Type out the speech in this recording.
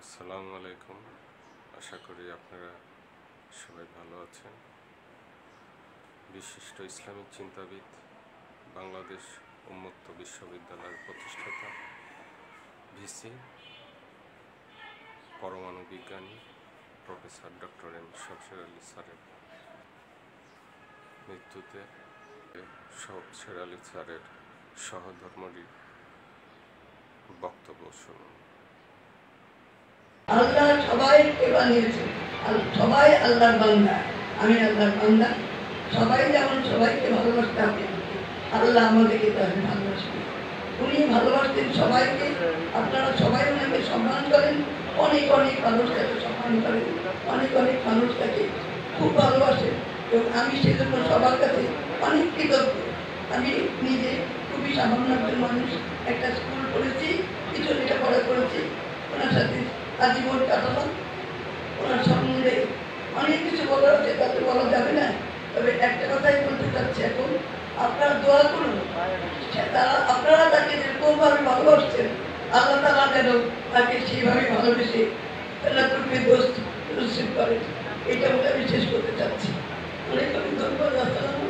আসসালামু আলাইকুম। আশা করি আপনারা সবাই ভালো আছেন। বিশিষ্ট ইসলামিক চিন্তাবিদ, বাংলাদেশ উন্মুক্ত বিশ্ববিদ্যালয়ের প্রতিষ্ঠাতা, ভিসি, পরমাণু বিজ্ঞানী professor doctor M Shamsher Ali স্যারের মৃত্যুতে শমশের আলী স্যারের সহধর্মীর বক্তব্য শুনুন। আল্লাহ সবাইকে বানিয়েছে, সবাই আল্লাহর বান্দা। আমি আল্লাহর বান্দা। সবাই যেমন সবাইকে ভালোবাসতে হবে, আল্লাহ আমাদেরকে তাহলে ভালোবাসবেন। উনি ভালোবাসতেন সবাইকে। আপনারা সবাই ওনাকে সম্মান করেন, অনেক অনেক মানুষ তাকে সম্মান করেন, অনেক অনেক মানুষ তাকে খুব ভালোবাসেন। এবং আমি সেজন্য সবার কাছে অনেক কৃতজ্ঞ। আমি নিজে খুবই সামান্য একজন মানুষ, একটা স্কুল পড়েছি, কিছু লেখাপড়া করেছি, ওনার সাথে আজীবন কাটালাম। ওনার সম্বন্ধে অনেক কিছু বলার আছে, তাতে বলা যাবে না। তবে একটা কথাই বলতে চাচ্ছি, এখন আপনারা দোয়া করুন, আপনারা তাকে যেরকমভাবে ভালোবাসছেন, আল্লাহ তাআলা যেন তাকে সেইভাবে ভালোবেসে নসিব করেন। এটা বলে আমি শেষ করতে চাচ্ছি। অনেক অনেক ধন্যবাদ। আসসালামু